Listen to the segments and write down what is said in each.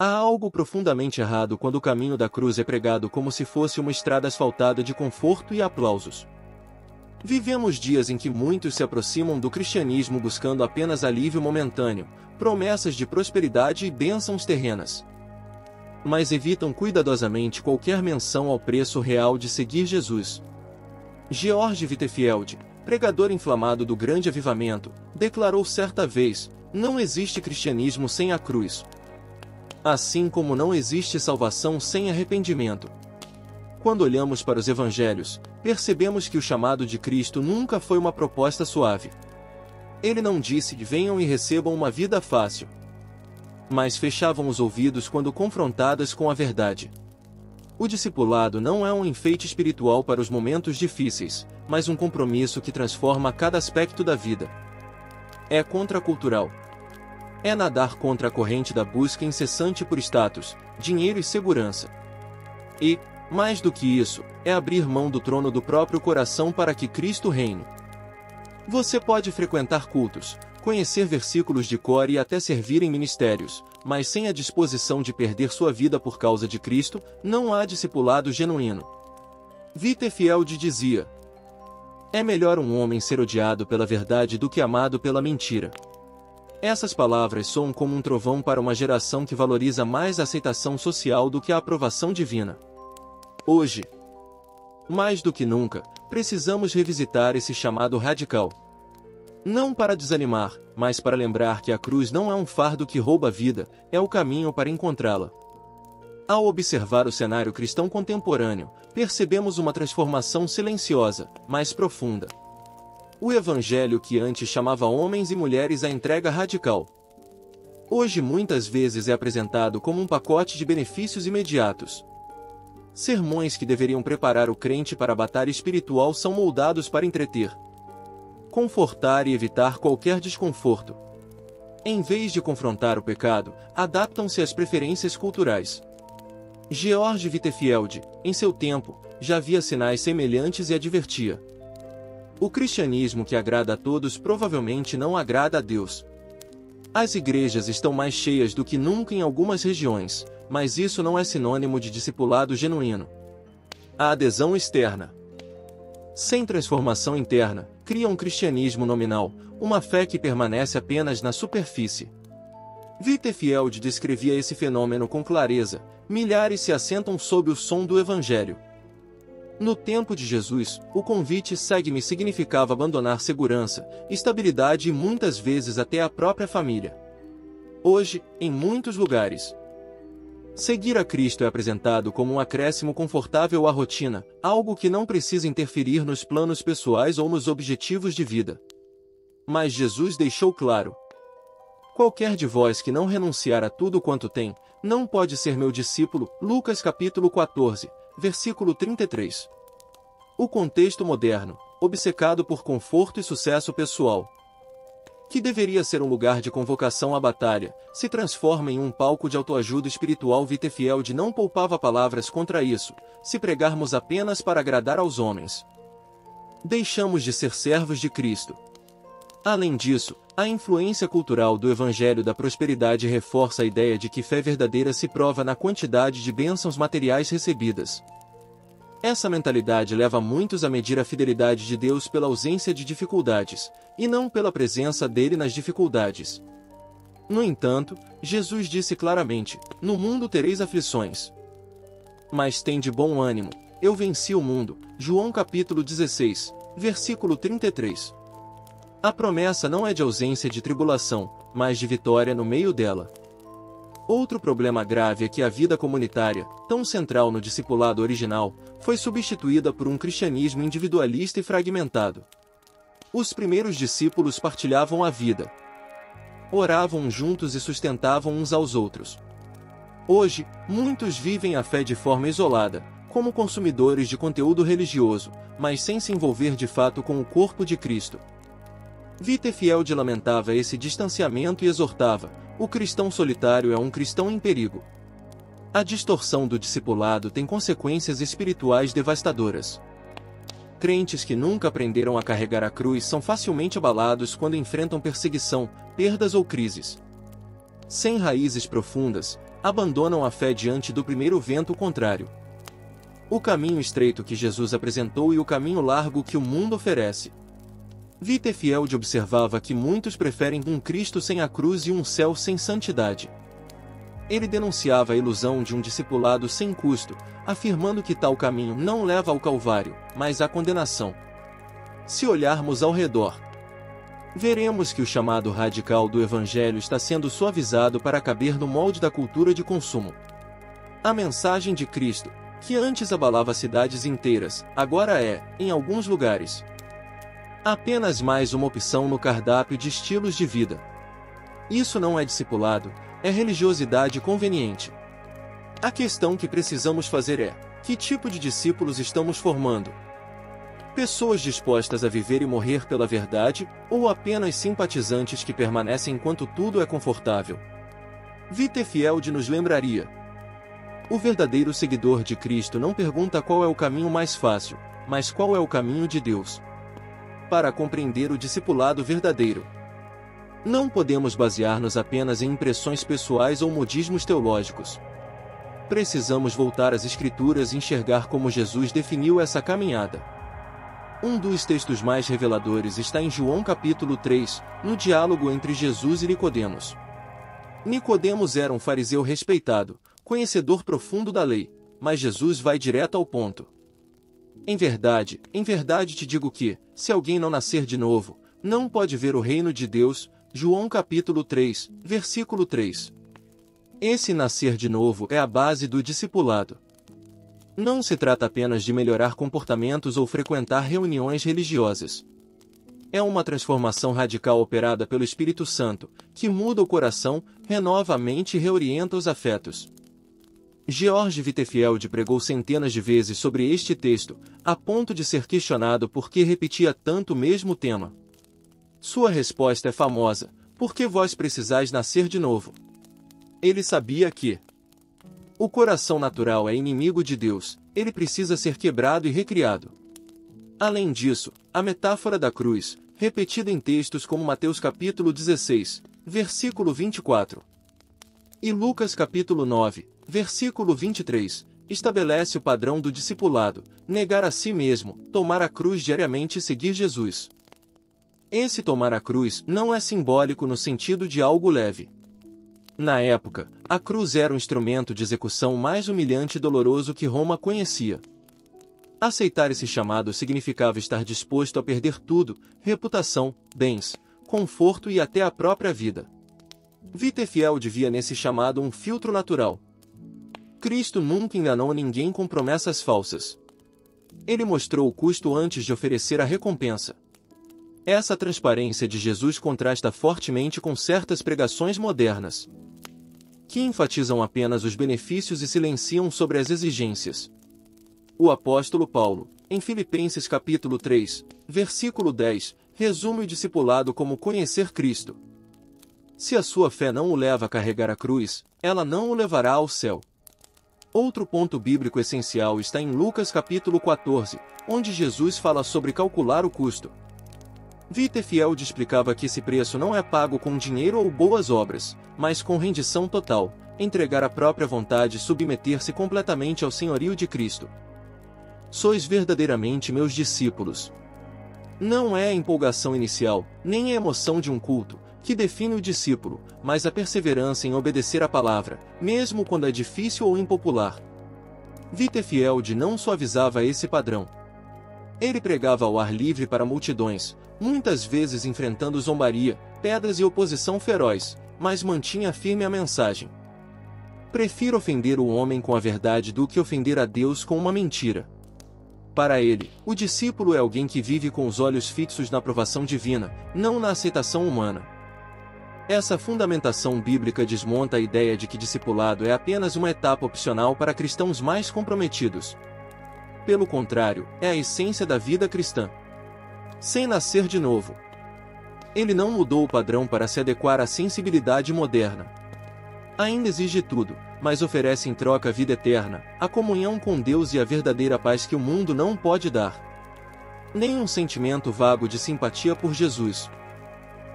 Há algo profundamente errado quando o caminho da cruz é pregado como se fosse uma estrada asfaltada de conforto e aplausos. Vivemos dias em que muitos se aproximam do cristianismo buscando apenas alívio momentâneo, promessas de prosperidade e bênçãos terrenas. Mas evitam cuidadosamente qualquer menção ao preço real de seguir Jesus. George Whitefield, pregador inflamado do Grande Avivamento, declarou certa vez: não existe cristianismo sem a cruz. Assim como não existe salvação sem arrependimento. Quando olhamos para os evangelhos, percebemos que o chamado de Cristo nunca foi uma proposta suave. Ele não disse: venham e recebam uma vida fácil. Mas fechavam os ouvidos quando confrontadas com a verdade. O discipulado não é um enfeite espiritual para os momentos difíceis, mas um compromisso que transforma cada aspecto da vida. É contracultural. É nadar contra a corrente da busca incessante por status, dinheiro e segurança. E, mais do que isso, é abrir mão do trono do próprio coração para que Cristo reine. Você pode frequentar cultos, conhecer versículos de cor e até servir em ministérios, mas sem a disposição de perder sua vida por causa de Cristo, não há discipulado genuíno. Whitefield dizia: é melhor um homem ser odiado pela verdade do que amado pela mentira. Essas palavras soam como um trovão para uma geração que valoriza mais a aceitação social do que a aprovação divina. Hoje, mais do que nunca, precisamos revisitar esse chamado radical. Não para desanimar, mas para lembrar que a cruz não é um fardo que rouba a vida, é o caminho para encontrá-la. Ao observar o cenário cristão contemporâneo, percebemos uma transformação silenciosa, mas profunda. O evangelho que antes chamava homens e mulheres à entrega radical. Hoje muitas vezes é apresentado como um pacote de benefícios imediatos. Sermões que deveriam preparar o crente para a batalha espiritual são moldados para entreter, confortar e evitar qualquer desconforto. Em vez de confrontar o pecado, adaptam-se às preferências culturais. George Whitefield, em seu tempo, já via sinais semelhantes e advertia: o cristianismo que agrada a todos provavelmente não agrada a Deus. As igrejas estão mais cheias do que nunca em algumas regiões, mas isso não é sinônimo de discipulado genuíno. A adesão externa, sem transformação interna, cria um cristianismo nominal, uma fé que permanece apenas na superfície. Whitefield descrevia esse fenômeno com clareza: milhares se assentam sob o som do Evangelho. No tempo de Jesus, o convite "segue-me" significava abandonar segurança, estabilidade e muitas vezes até a própria família. Hoje, em muitos lugares, seguir a Cristo é apresentado como um acréscimo confortável à rotina, algo que não precisa interferir nos planos pessoais ou nos objetivos de vida. Mas Jesus deixou claro: qualquer de vós que não renunciar a tudo quanto tem, não pode ser meu discípulo. Lucas capítulo 14, versículo 33. O contexto moderno, obcecado por conforto e sucesso pessoal, que deveria ser um lugar de convocação à batalha, se transforma em um palco de autoajuda espiritual. Whitefield não poupava palavras contra isso: se pregarmos apenas para agradar aos homens, deixamos de ser servos de Cristo. Além disso, a influência cultural do Evangelho da Prosperidade reforça a ideia de que fé verdadeira se prova na quantidade de bênçãos materiais recebidas. Essa mentalidade leva muitos a medir a fidelidade de Deus pela ausência de dificuldades, e não pela presença dele nas dificuldades. No entanto, Jesus disse claramente: no mundo tereis aflições. Mas tende bom ânimo, eu venci o mundo. João capítulo 16, versículo 33. A promessa não é de ausência de tribulação, mas de vitória no meio dela. Outro problema grave é que a vida comunitária, tão central no discipulado original, foi substituída por um cristianismo individualista e fragmentado. Os primeiros discípulos partilhavam a vida, oravam juntos e sustentavam uns aos outros. Hoje, muitos vivem a fé de forma isolada, como consumidores de conteúdo religioso, mas sem se envolver de fato com o corpo de Cristo. Whitefield lamentava esse distanciamento e exortava: o cristão solitário é um cristão em perigo. A distorção do discipulado tem consequências espirituais devastadoras. Crentes que nunca aprenderam a carregar a cruz são facilmente abalados quando enfrentam perseguição, perdas ou crises. Sem raízes profundas, abandonam a fé diante do primeiro vento contrário. O caminho estreito que Jesus apresentou e o caminho largo que o mundo oferece. Whitefield observava que muitos preferem um Cristo sem a cruz e um céu sem santidade. Ele denunciava a ilusão de um discipulado sem custo, afirmando que tal caminho não leva ao Calvário, mas à condenação. Se olharmos ao redor, veremos que o chamado radical do Evangelho está sendo suavizado para caber no molde da cultura de consumo. A mensagem de Cristo, que antes abalava cidades inteiras, agora é, em alguns lugares, apenas mais uma opção no cardápio de estilos de vida. Isso não é discipulado, é religiosidade conveniente. A questão que precisamos fazer é: que tipo de discípulos estamos formando? Pessoas dispostas a viver e morrer pela verdade, ou apenas simpatizantes que permanecem enquanto tudo é confortável? Whitefield nos lembraria: o verdadeiro seguidor de Cristo não pergunta qual é o caminho mais fácil, mas qual é o caminho de Deus. Para compreender o discipulado verdadeiro, não podemos basear-nos apenas em impressões pessoais ou modismos teológicos. Precisamos voltar às Escrituras e enxergar como Jesus definiu essa caminhada. Um dos textos mais reveladores está em João capítulo 3, no diálogo entre Jesus e Nicodemos. Nicodemos era um fariseu respeitado, conhecedor profundo da lei, mas Jesus vai direto ao ponto. Em verdade te digo que, se alguém não nascer de novo, não pode ver o reino de Deus. João capítulo 3, versículo 3. Esse nascer de novo é a base do discipulado. Não se trata apenas de melhorar comportamentos ou frequentar reuniões religiosas. É uma transformação radical operada pelo Espírito Santo, que muda o coração, renova a mente e reorienta os afetos. George Whitefield pregou centenas de vezes sobre este texto, a ponto de ser questionado por que repetia tanto o mesmo tema. Sua resposta é famosa: porque vós precisais nascer de novo. Ele sabia que o coração natural é inimigo de Deus, ele precisa ser quebrado e recriado. Além disso, a metáfora da cruz, repetida em textos como Mateus capítulo 16, versículo 24, e Lucas capítulo 9, versículo 23, estabelece o padrão do discipulado: negar a si mesmo, tomar a cruz diariamente e seguir Jesus. Esse tomar a cruz não é simbólico no sentido de algo leve. Na época, a cruz era o instrumento de execução mais humilhante e doloroso que Roma conhecia. Aceitar esse chamado significava estar disposto a perder tudo: reputação, bens, conforto e até a própria vida. Whitefield via nesse chamado um filtro natural. Cristo nunca enganou ninguém com promessas falsas. Ele mostrou o custo antes de oferecer a recompensa. Essa transparência de Jesus contrasta fortemente com certas pregações modernas, que enfatizam apenas os benefícios e silenciam sobre as exigências. O apóstolo Paulo, em Filipenses capítulo 3, versículo 10, resume o discipulado como conhecer Cristo. Se a sua fé não o leva a carregar a cruz, ela não o levará ao céu. Outro ponto bíblico essencial está em Lucas capítulo 14, onde Jesus fala sobre calcular o custo. Whitefield explicava que esse preço não é pago com dinheiro ou boas obras, mas com rendição total, entregar a própria vontade e submeter-se completamente ao senhorio de Cristo. Sois verdadeiramente meus discípulos. Não é a empolgação inicial, nem a emoção de um culto, que define o discípulo, mas a perseverança em obedecer a palavra, mesmo quando é difícil ou impopular. Whitefield não suavizava esse padrão. Ele pregava ao ar livre para multidões, muitas vezes enfrentando zombaria, pedras e oposição feroz, mas mantinha firme a mensagem: prefiro ofender o homem com a verdade do que ofender a Deus com uma mentira. Para ele, o discípulo é alguém que vive com os olhos fixos na aprovação divina, não na aceitação humana. Essa fundamentação bíblica desmonta a ideia de que discipulado é apenas uma etapa opcional para cristãos mais comprometidos. Pelo contrário, é a essência da vida cristã. Sem nascer de novo, ele não mudou o padrão para se adequar à sensibilidade moderna. Ainda exige tudo, mas oferece em troca a vida eterna, a comunhão com Deus e a verdadeira paz que o mundo não pode dar. Nem um sentimento vago de simpatia por Jesus.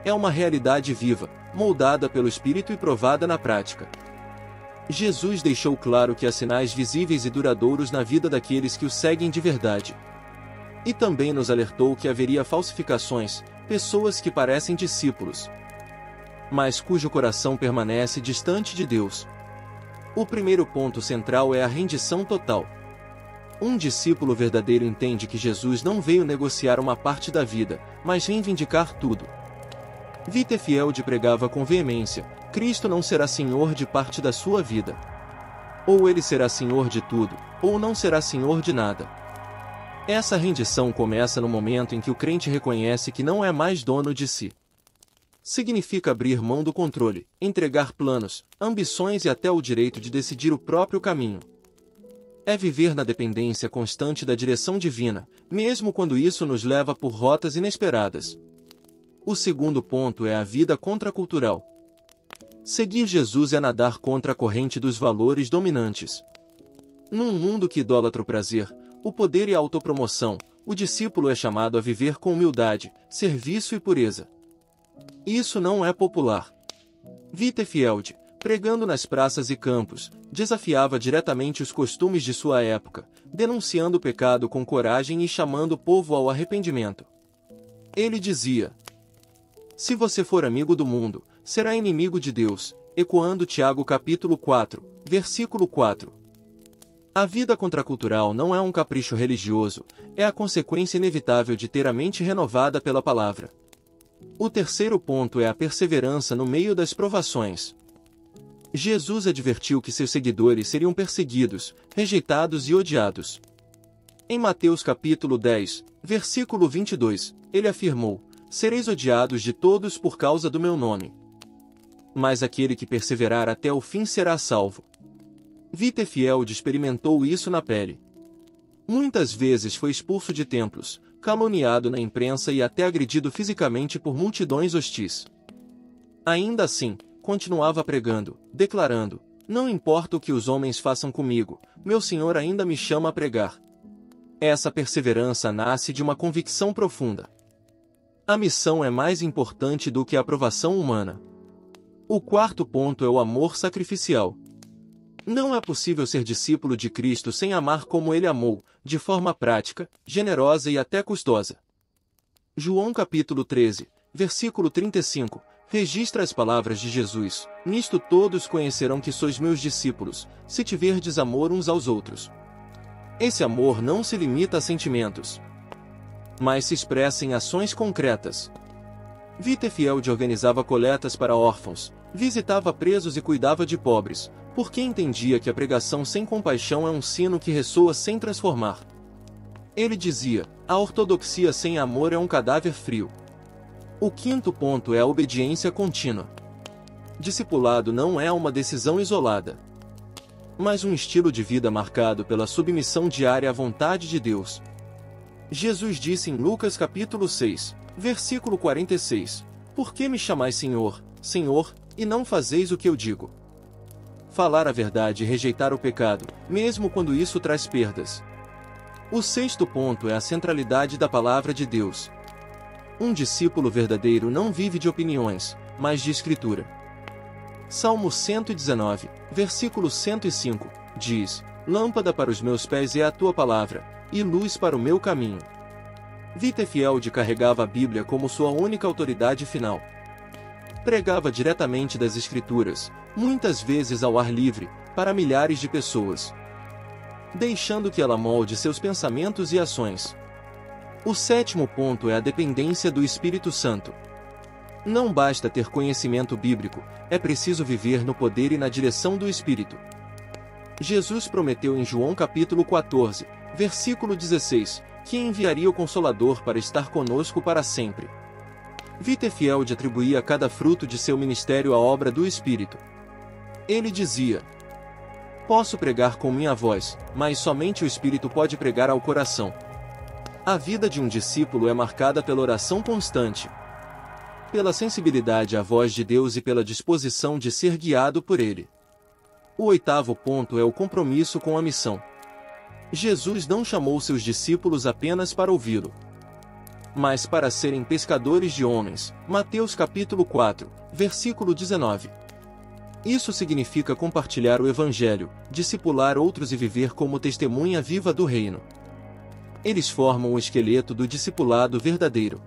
É uma realidade viva, moldada pelo Espírito e provada na prática. Jesus deixou claro que há sinais visíveis e duradouros na vida daqueles que o seguem de verdade. E também nos alertou que haveria falsificações, pessoas que parecem discípulos, mas cujo coração permanece distante de Deus. O primeiro ponto central é a rendição total. Um discípulo verdadeiro entende que Jesus não veio negociar uma parte da vida, mas reivindicar tudo. Whitefield pregava com veemência: Cristo não será senhor de parte da sua vida. Ou ele será senhor de tudo, ou não será senhor de nada. Essa rendição começa no momento em que o crente reconhece que não é mais dono de si. Significa abrir mão do controle, entregar planos, ambições e até o direito de decidir o próprio caminho. É viver na dependência constante da direção divina, mesmo quando isso nos leva por rotas inesperadas. O segundo ponto é a vida contracultural. Seguir Jesus é nadar contra a corrente dos valores dominantes. Num mundo que idolatra o prazer, o poder e a autopromoção, o discípulo é chamado a viver com humildade, serviço e pureza. Isso não é popular. Whitefield, pregando nas praças e campos, desafiava diretamente os costumes de sua época, denunciando o pecado com coragem e chamando o povo ao arrependimento. Ele dizia: se você for amigo do mundo, será inimigo de Deus, ecoando Tiago capítulo 4, versículo 4. A vida contracultural não é um capricho religioso, é a consequência inevitável de ter a mente renovada pela palavra. O terceiro ponto é a perseverança no meio das provações. Jesus advertiu que seus seguidores seriam perseguidos, rejeitados e odiados. Em Mateus capítulo 10, versículo 22, ele afirmou: sereis odiados de todos por causa do meu nome. Mas aquele que perseverar até o fim será salvo. Whitefield experimentou isso na pele. Muitas vezes foi expulso de templos, caluniado na imprensa e até agredido fisicamente por multidões hostis. Ainda assim, continuava pregando, declarando: não importa o que os homens façam comigo, meu Senhor ainda me chama a pregar. Essa perseverança nasce de uma convicção profunda. A missão é mais importante do que a aprovação humana. O quarto ponto é o amor sacrificial. Não é possível ser discípulo de Cristo sem amar como ele amou, de forma prática, generosa e até custosa. João capítulo 13, versículo 35, registra as palavras de Jesus: nisto todos conhecerão que sois meus discípulos, se tiverdes amor uns aos outros. Esse amor não se limita a sentimentos, mas se expressa em ações concretas. Whitefield organizava coletas para órfãos, visitava presos e cuidava de pobres, porque entendia que a pregação sem compaixão é um sino que ressoa sem transformar. Ele dizia: a ortodoxia sem amor é um cadáver frio. O quinto ponto é a obediência contínua. Discipulado não é uma decisão isolada, mas um estilo de vida marcado pela submissão diária à vontade de Deus. Jesus disse em Lucas capítulo 6, versículo 46, por que me chamais Senhor, Senhor, e não fazeis o que eu digo? Falar a verdade e rejeitar o pecado, mesmo quando isso traz perdas. O sexto ponto é a centralidade da palavra de Deus. Um discípulo verdadeiro não vive de opiniões, mas de escritura. Salmo 119, versículo 105, diz: lâmpada para os meus pés é a tua palavra, e luz para o meu caminho. Whitefield carregava a Bíblia como sua única autoridade final. Pregava diretamente das Escrituras, muitas vezes ao ar livre, para milhares de pessoas, deixando que ela molde seus pensamentos e ações. O sétimo ponto é a dependência do Espírito Santo. Não basta ter conhecimento bíblico, é preciso viver no poder e na direção do Espírito. Jesus prometeu em João capítulo 14, versículo 16, que enviaria o Consolador para estar conosco para sempre. Whitefield atribuía a cada fruto de seu ministério a obra do Espírito. Ele dizia: posso pregar com minha voz, mas somente o Espírito pode pregar ao coração. A vida de um discípulo é marcada pela oração constante, pela sensibilidade à voz de Deus e pela disposição de ser guiado por Ele. O oitavo ponto é o compromisso com a missão. Jesus não chamou seus discípulos apenas para ouvi-lo, mas para serem pescadores de homens. Mateus capítulo 4, versículo 19. Isso significa compartilhar o Evangelho, discipular outros e viver como testemunha viva do reino. Eles formam o esqueleto do discipulado verdadeiro.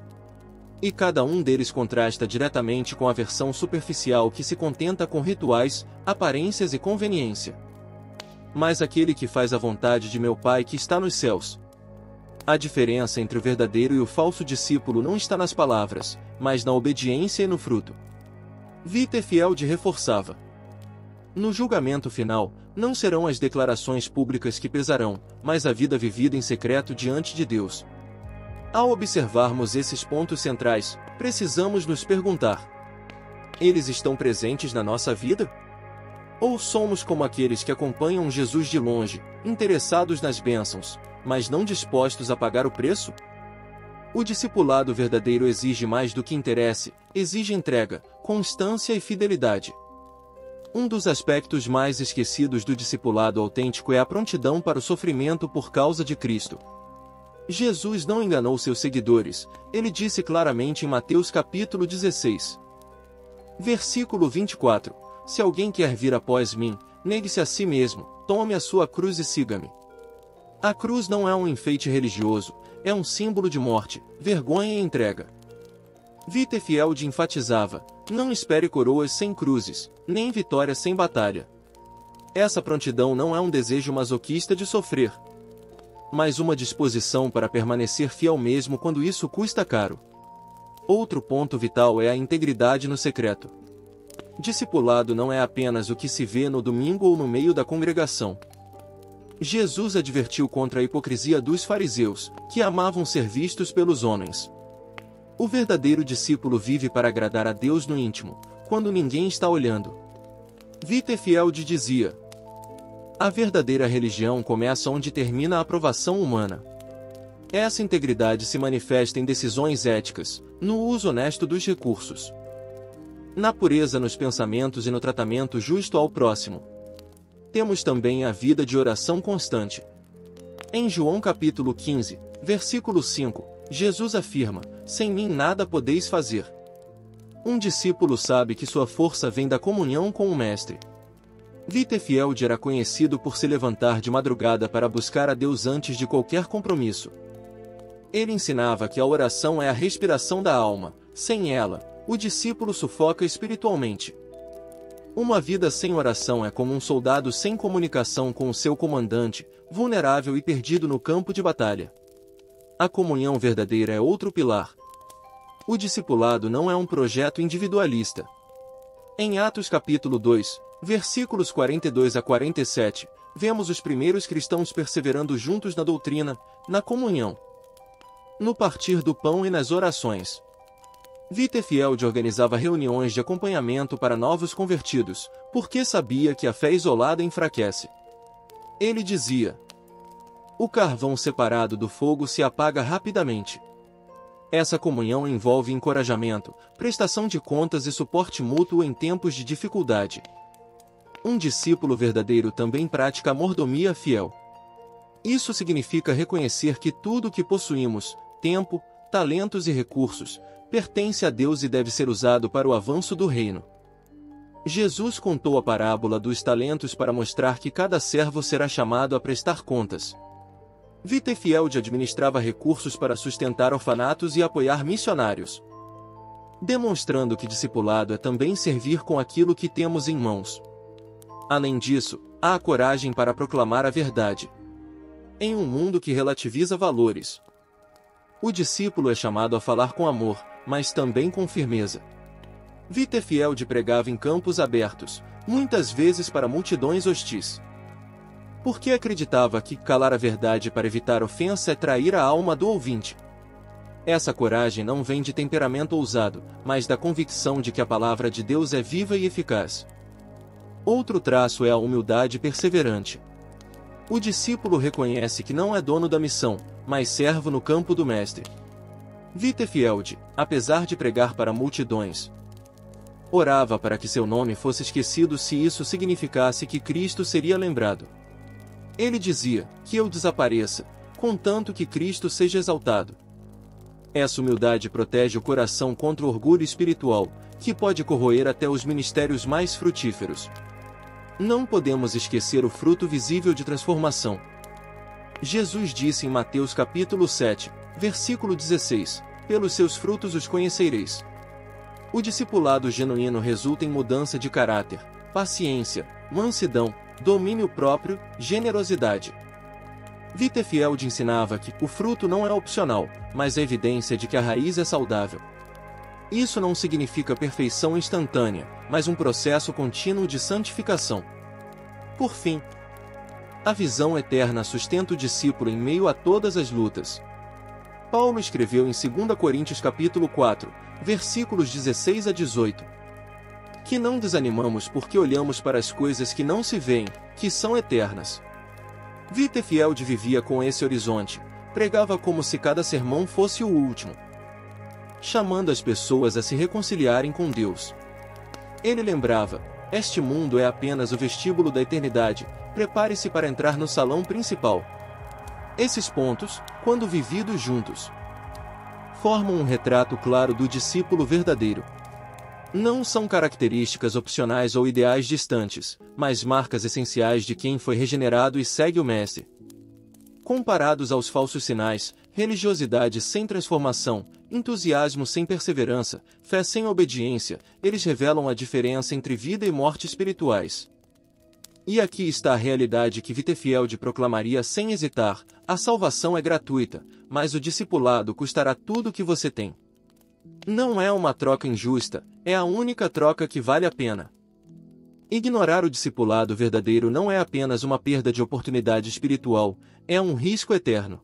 E cada um deles contrasta diretamente com a versão superficial que se contenta com rituais, aparências e conveniência. Mas aquele que faz a vontade de meu Pai que está nos céus. A diferença entre o verdadeiro e o falso discípulo não está nas palavras, mas na obediência e no fruto. Whitefield reforçava. No julgamento final, não serão as declarações públicas que pesarão, mas a vida vivida em secreto diante de Deus. Ao observarmos esses pontos centrais, precisamos nos perguntar: eles estão presentes na nossa vida? Ou somos como aqueles que acompanham Jesus de longe, interessados nas bênçãos, mas não dispostos a pagar o preço? O discipulado verdadeiro exige mais do que interesse, exige entrega, constância e fidelidade. Um dos aspectos mais esquecidos do discipulado autêntico é a prontidão para o sofrimento por causa de Cristo. Jesus não enganou seus seguidores, ele disse claramente em Mateus capítulo 16. Versículo 24, se alguém quer vir após mim, negue-se a si mesmo, tome a sua cruz e siga-me. A cruz não é um enfeite religioso, é um símbolo de morte, vergonha e entrega. Whitefield enfatizava, não espere coroas sem cruzes, nem vitória sem batalha. Essa prontidão não é um desejo masoquista de sofrer, mas uma disposição para permanecer fiel mesmo quando isso custa caro. Outro ponto vital é a integridade no secreto. Discipulado não é apenas o que se vê no domingo ou no meio da congregação. Jesus advertiu contra a hipocrisia dos fariseus, que amavam ser vistos pelos homens. O verdadeiro discípulo vive para agradar a Deus no íntimo, quando ninguém está olhando. Whitefield dizia: a verdadeira religião começa onde termina a aprovação humana. Essa integridade se manifesta em decisões éticas, no uso honesto dos recursos, na pureza nos pensamentos e no tratamento justo ao próximo. Temos também a vida de oração constante. Em João capítulo 15, versículo 5, Jesus afirma, sem mim nada podeis fazer. Um discípulo sabe que sua força vem da comunhão com o Mestre. Whitefield era conhecido por se levantar de madrugada para buscar a Deus antes de qualquer compromisso. Ele ensinava que a oração é a respiração da alma, sem ela, o discípulo sufoca espiritualmente. Uma vida sem oração é como um soldado sem comunicação com o seu comandante, vulnerável e perdido no campo de batalha. A comunhão verdadeira é outro pilar. O discipulado não é um projeto individualista. Em Atos capítulo 2, versículos 42 a 47, vemos os primeiros cristãos perseverando juntos na doutrina, na comunhão, no partir do pão e nas orações. Whitefield organizava reuniões de acompanhamento para novos convertidos, porque sabia que a fé isolada enfraquece. Ele dizia: o carvão separado do fogo se apaga rapidamente. Essa comunhão envolve encorajamento, prestação de contas e suporte mútuo em tempos de dificuldade. Um discípulo verdadeiro também pratica a mordomia fiel. Isso significa reconhecer que tudo o que possuímos, tempo, talentos e recursos, pertence a Deus e deve ser usado para o avanço do reino. Jesus contou a parábola dos talentos para mostrar que cada servo será chamado a prestar contas. Whitefield administrava recursos para sustentar orfanatos e apoiar missionários, demonstrando que discipulado é também servir com aquilo que temos em mãos. Além disso, há a coragem para proclamar a verdade. Em um mundo que relativiza valores, o discípulo é chamado a falar com amor, mas também com firmeza. Whitefield pregava em campos abertos, muitas vezes para multidões hostis, porque acreditava que calar a verdade para evitar ofensa é trair a alma do ouvinte. Essa coragem não vem de temperamento ousado, mas da convicção de que a palavra de Deus é viva e eficaz. Outro traço é a humildade perseverante. O discípulo reconhece que não é dono da missão, mas servo no campo do Mestre. Whitefield, apesar de pregar para multidões, orava para que seu nome fosse esquecido se isso significasse que Cristo seria lembrado. Ele dizia, que eu desapareça, contanto que Cristo seja exaltado. Essa humildade protege o coração contra o orgulho espiritual, que pode corroer até os ministérios mais frutíferos. Não podemos esquecer o fruto visível de transformação. Jesus disse em Mateus capítulo 7, versículo 16, pelos seus frutos os conhecereis. O discipulado genuíno resulta em mudança de caráter, paciência, mansidão, domínio próprio, generosidade. Wittefield ensinava que o fruto não é opcional, mas é evidência de que a raiz é saudável. Isso não significa perfeição instantânea, mas um processo contínuo de santificação. Por fim, a visão eterna sustenta o discípulo em meio a todas as lutas. Paulo escreveu em 2 Coríntios capítulo 4, versículos 16 a 18, que não desanimamos porque olhamos para as coisas que não se veem, que são eternas. Wittefield vivia com esse horizonte, pregava como se cada sermão fosse o último, chamando as pessoas a se reconciliarem com Deus. Ele lembrava: este mundo é apenas o vestíbulo da eternidade, prepare-se para entrar no salão principal. Esses pontos, quando vividos juntos, formam um retrato claro do discípulo verdadeiro. Não são características opcionais ou ideais distantes, mas marcas essenciais de quem foi regenerado e segue o Mestre. Comparados aos falsos sinais, religiosidade sem transformação, entusiasmo sem perseverança, fé sem obediência, eles revelam a diferença entre vida e morte espirituais. E aqui está a realidade que Wittefield proclamaria sem hesitar: a salvação é gratuita, mas o discipulado custará tudo o que você tem. Não é uma troca injusta, é a única troca que vale a pena. Ignorar o discipulado verdadeiro não é apenas uma perda de oportunidade espiritual, é um risco eterno.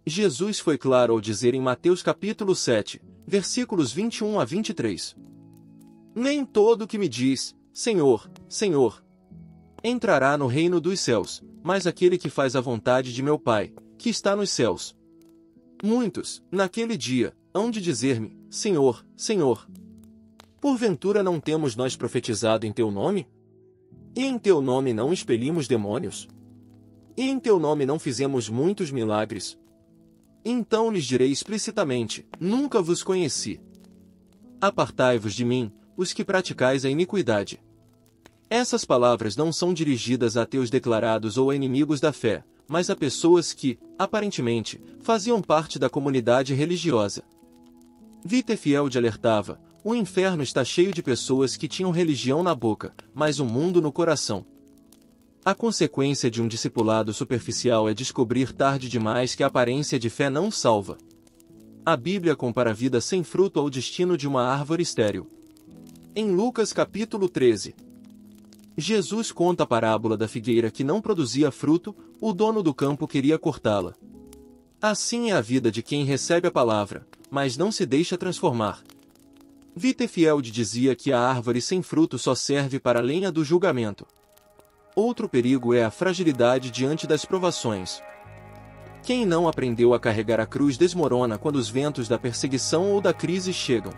Jesus foi claro ao dizer em Mateus capítulo 7, versículos 21 a 23. Nem todo que me diz, Senhor, Senhor, entrará no reino dos céus, mas aquele que faz a vontade de meu Pai, que está nos céus. Muitos, naquele dia, hão de dizer-me: Senhor, Senhor, porventura não temos nós profetizado em teu nome? E em teu nome não expelimos demônios? E em teu nome não fizemos muitos milagres? Então lhes direi explicitamente: nunca vos conheci. Apartai-vos de mim, os que praticais a iniquidade. Essas palavras não são dirigidas a ateus declarados ou a inimigos da fé, mas a pessoas que, aparentemente, faziam parte da comunidade religiosa. Wittefield alertava: o inferno está cheio de pessoas que tinham religião na boca, mas o mundo no coração. A consequência de um discipulado superficial é descobrir tarde demais que a aparência de fé não salva. A Bíblia compara a vida sem fruto ao destino de uma árvore estéril. Em Lucas capítulo 13, Jesus conta a parábola da figueira que não produzia fruto, o dono do campo queria cortá-la. Assim é a vida de quem recebe a palavra, mas não se deixa transformar. Wittefield dizia que a árvore sem fruto só serve para a lenha do julgamento. Outro perigo é a fragilidade diante das provações. Quem não aprendeu a carregar a cruz desmorona quando os ventos da perseguição ou da crise chegam.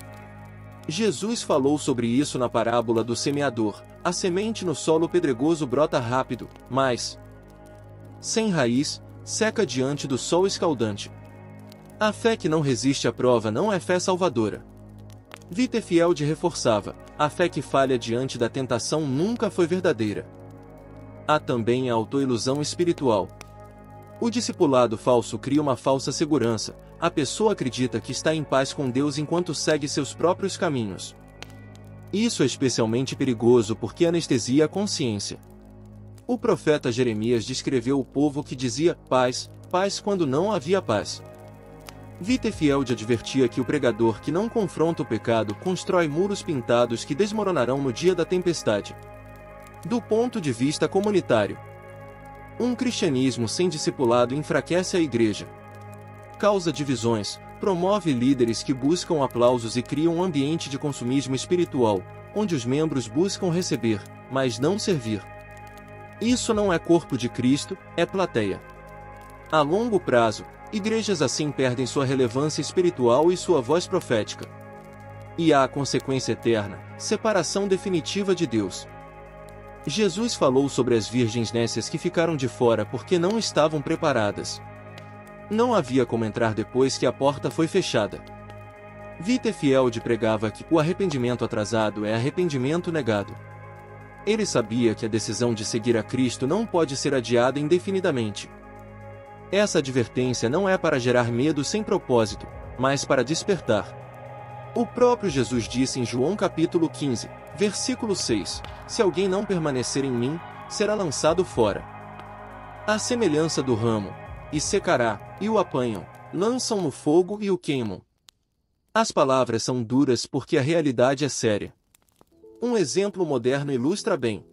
Jesus falou sobre isso na parábola do semeador: a semente no solo pedregoso brota rápido, mas, sem raiz, seca diante do sol escaldante. A fé que não resiste à prova não é fé salvadora. Wittefield reforçava: a fé que falha diante da tentação nunca foi verdadeira. Há também a autoilusão espiritual. O discipulado falso cria uma falsa segurança. A pessoa acredita que está em paz com Deus enquanto segue seus próprios caminhos. Isso é especialmente perigoso porque anestesia a consciência. O profeta Jeremias descreveu o povo que dizia paz, paz quando não havia paz. Wittefield advertia que o pregador que não confronta o pecado constrói muros pintados que desmoronarão no dia da tempestade. Do ponto de vista comunitário, um cristianismo sem discipulado enfraquece a igreja, causa divisões, promove líderes que buscam aplausos e cria um ambiente de consumismo espiritual, onde os membros buscam receber, mas não servir. Isso não é corpo de Cristo, é plateia. A longo prazo, igrejas assim perdem sua relevância espiritual e sua voz profética. E há a consequência eterna: separação definitiva de Deus. Jesus falou sobre as virgens nécias que ficaram de fora porque não estavam preparadas. Não havia como entrar depois que a porta foi fechada. Wittefield pregava que o arrependimento atrasado é arrependimento negado. Ele sabia que a decisão de seguir a Cristo não pode ser adiada indefinidamente. Essa advertência não é para gerar medo sem propósito, mas para despertar. O próprio Jesus disse em João capítulo 15, versículo 6, se alguém não permanecer em mim, será lançado fora. À semelhança do ramo, e secará, e o apanham, lançam no fogo e o queimam. As palavras são duras porque a realidade é séria. Um exemplo moderno ilustra bem.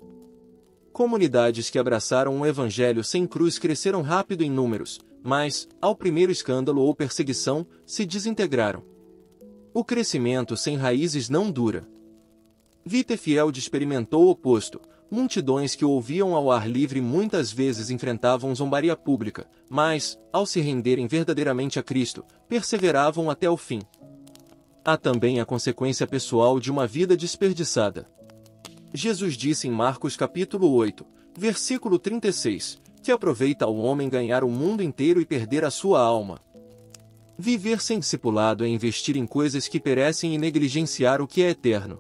Comunidades que abraçaram um evangelho sem cruz cresceram rápido em números, mas, ao primeiro escândalo ou perseguição, se desintegraram. O crescimento sem raízes não dura. Wittefield experimentou o oposto. Multidões que o ouviam ao ar livre muitas vezes enfrentavam zombaria pública, mas, ao se renderem verdadeiramente a Cristo, perseveravam até o fim. Há também a consequência pessoal de uma vida desperdiçada. Jesus disse em Marcos capítulo 8, versículo 36, que aproveita ao homem ganhar o mundo inteiro e perder a sua alma. Viver sem discipulado é investir em coisas que perecem e negligenciar o que é eterno.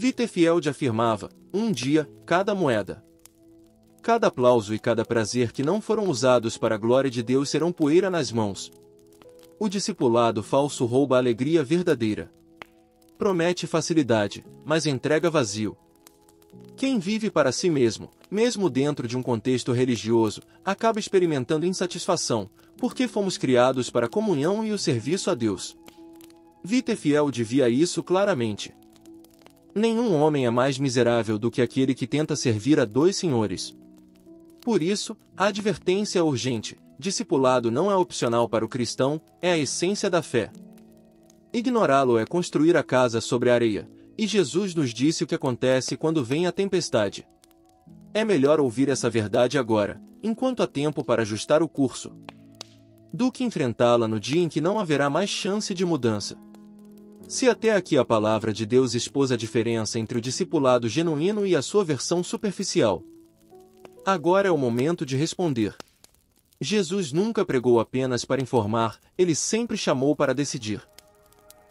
Wittefield afirmava, um dia, cada moeda. Cada aplauso e cada prazer que não foram usados para a glória de Deus serão poeira nas mãos. O discipulado falso rouba a alegria verdadeira. Promete facilidade, mas entrega vazio. Quem vive para si mesmo, mesmo dentro de um contexto religioso, acaba experimentando insatisfação, porque fomos criados para a comunhão e o serviço a Deus. Wittefield via isso claramente. Nenhum homem é mais miserável do que aquele que tenta servir a dois senhores. Por isso, a advertência é urgente: discipulado não é opcional para o cristão, é a essência da fé. Ignorá-lo é construir a casa sobre a areia, e Jesus nos disse o que acontece quando vem a tempestade. É melhor ouvir essa verdade agora, enquanto há tempo para ajustar o curso, do que enfrentá-la no dia em que não haverá mais chance de mudança. Se até aqui a palavra de Deus expôs a diferença entre o discipulado genuíno e a sua versão superficial, agora é o momento de responder. Jesus nunca pregou apenas para informar, ele sempre chamou para decidir.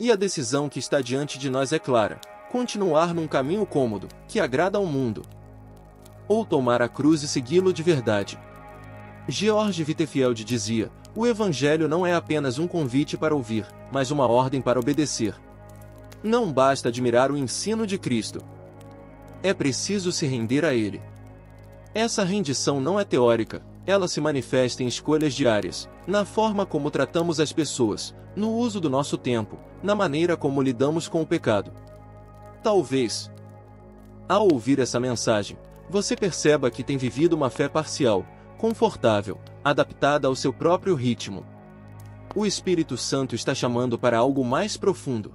E a decisão que está diante de nós é clara: continuar num caminho cômodo, que agrada ao mundo, ou tomar a cruz e segui-lo de verdade. George Wittefield dizia: o Evangelho não é apenas um convite para ouvir, mas uma ordem para obedecer. Não basta admirar o ensino de Cristo. É preciso se render a Ele. Essa rendição não é teórica, ela se manifesta em escolhas diárias, na forma como tratamos as pessoas, no uso do nosso tempo, na maneira como lidamos com o pecado. Talvez, ao ouvir essa mensagem, você perceba que tem vivido uma fé parcial, confortável, adaptada ao seu próprio ritmo. O Espírito Santo está chamando para algo mais profundo.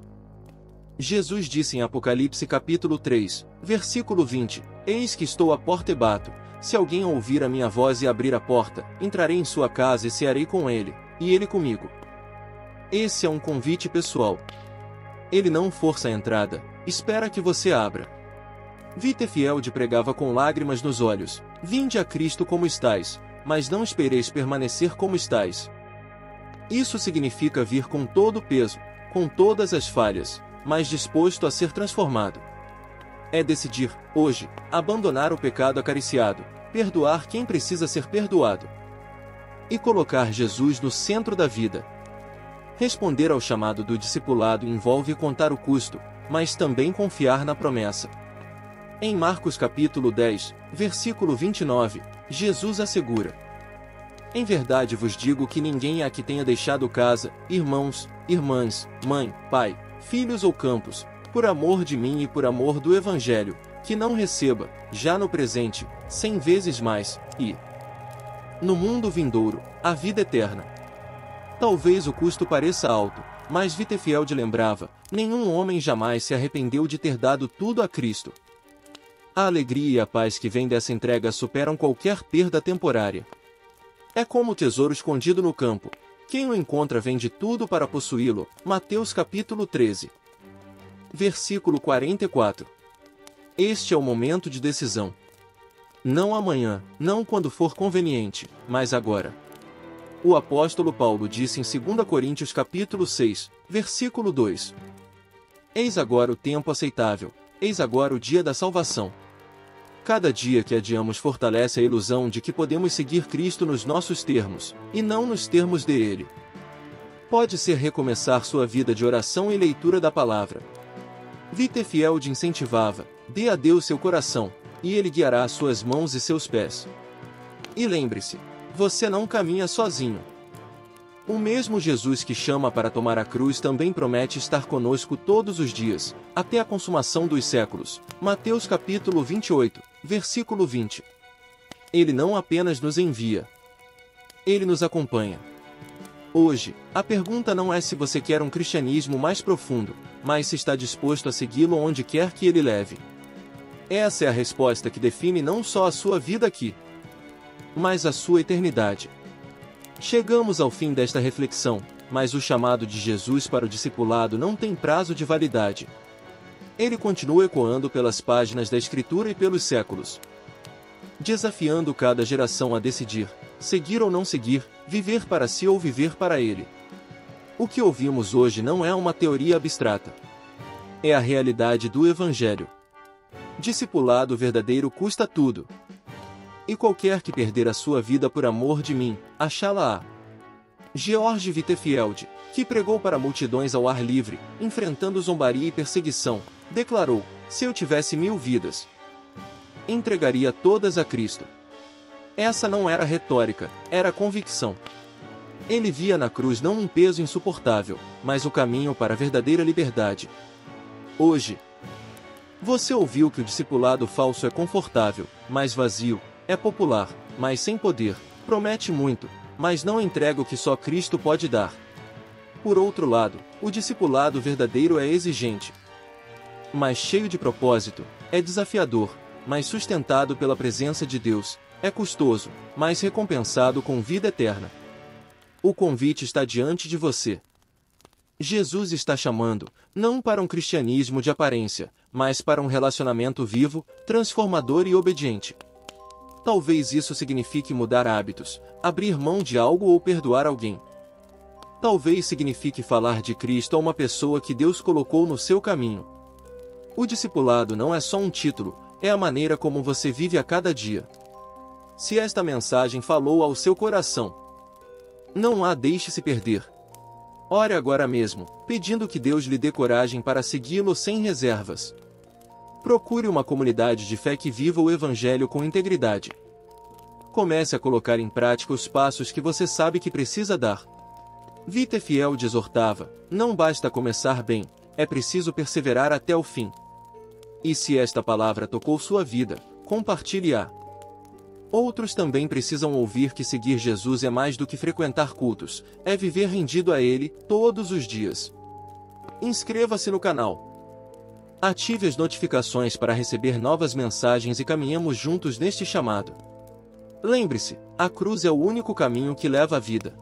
Jesus disse em Apocalipse capítulo 3, versículo 20, Eis que estou à porta e bato. Se alguém ouvir a minha voz e abrir a porta, entrarei em sua casa e cearei com ele, e ele comigo. Esse é um convite pessoal. Ele não força a entrada, espera que você abra. Wittefield pregava com lágrimas nos olhos: vinde a Cristo como estais, mas não espereis permanecer como estais. Isso significa vir com todo o peso, com todas as falhas, mas disposto a ser transformado. É decidir, hoje, abandonar o pecado acariciado, perdoar quem precisa ser perdoado, e colocar Jesus no centro da vida. Responder ao chamado do discipulado envolve contar o custo, mas também confiar na promessa. Em Marcos capítulo 10, versículo 29, Jesus assegura: Em verdade vos digo que ninguém há que tenha deixado casa, irmãos, irmãs, mãe, pai, filhos ou campos, por amor de mim e por amor do Evangelho, que não receba, já no presente, 100 vezes mais, e no mundo vindouro, a vida eterna. Talvez o custo pareça alto, mas Wittefield lembrava: nenhum homem jamais se arrependeu de ter dado tudo a Cristo. A alegria e a paz que vem dessa entrega superam qualquer perda temporária. É como o tesouro escondido no campo. Quem o encontra vende tudo para possuí-lo. Mateus capítulo 13. Versículo 44. Este é o momento de decisão. Não amanhã, não quando for conveniente, mas agora. O apóstolo Paulo disse em 2 Coríntios capítulo 6, versículo 2. Eis agora o tempo aceitável, eis agora o dia da salvação. Cada dia que adiamos fortalece a ilusão de que podemos seguir Cristo nos nossos termos, e não nos termos dele. Pode ser recomeçar sua vida de oração e leitura da palavra. Whitefield incentivava: dê a Deus seu coração, e ele guiará suas mãos e seus pés. E lembre-se, você não caminha sozinho. O mesmo Jesus que chama para tomar a cruz também promete estar conosco todos os dias, até a consumação dos séculos. Mateus capítulo 28, versículo 20. Ele não apenas nos envia. Ele nos acompanha. Hoje, a pergunta não é se você quer um cristianismo mais profundo, mas se está disposto a segui-lo onde quer que ele leve. Essa é a resposta que define não só a sua vida aqui, mas a sua eternidade. Chegamos ao fim desta reflexão, mas o chamado de Jesus para o discipulado não tem prazo de validade. Ele continua ecoando pelas páginas da Escritura e pelos séculos, desafiando cada geração a decidir, seguir ou não seguir, viver para si ou viver para ele. O que ouvimos hoje não é uma teoria abstrata. É a realidade do Evangelho. Discipulado verdadeiro custa tudo. E qualquer que perder a sua vida por amor de mim, achá-la-á. George Whitefield, que pregou para multidões ao ar livre, enfrentando zombaria e perseguição, declarou: se eu tivesse 1000 vidas, entregaria todas a Cristo. Essa não era retórica, era convicção. Ele via na cruz não um peso insuportável, mas o caminho para a verdadeira liberdade. Hoje, você ouviu que o discipulado falso é confortável, mas vazio, é popular, mas sem poder, promete muito, mas não entrega o que só Cristo pode dar. Por outro lado, o discipulado verdadeiro é exigente, mas cheio de propósito, é desafiador, mas sustentado pela presença de Deus, é custoso, mas recompensado com vida eterna. O convite está diante de você. Jesus está chamando, não para um cristianismo de aparência, mas para um relacionamento vivo, transformador e obediente. Talvez isso signifique mudar hábitos, abrir mão de algo ou perdoar alguém. Talvez signifique falar de Cristo a uma pessoa que Deus colocou no seu caminho. O discipulado não é só um título, é a maneira como você vive a cada dia. Se esta mensagem falou ao seu coração, não a deixe se perder. Ore agora mesmo, pedindo que Deus lhe dê coragem para segui-lo sem reservas. Procure uma comunidade de fé que viva o Evangelho com integridade. Comece a colocar em prática os passos que você sabe que precisa dar. Whitefield exortava: não basta começar bem, é preciso perseverar até o fim. E se esta palavra tocou sua vida, compartilhe-a. Outros também precisam ouvir que seguir Jesus é mais do que frequentar cultos, é viver rendido a Ele, todos os dias. Inscreva-se no canal. Ative as notificações para receber novas mensagens e caminhemos juntos neste chamado. Lembre-se, a cruz é o único caminho que leva à vida.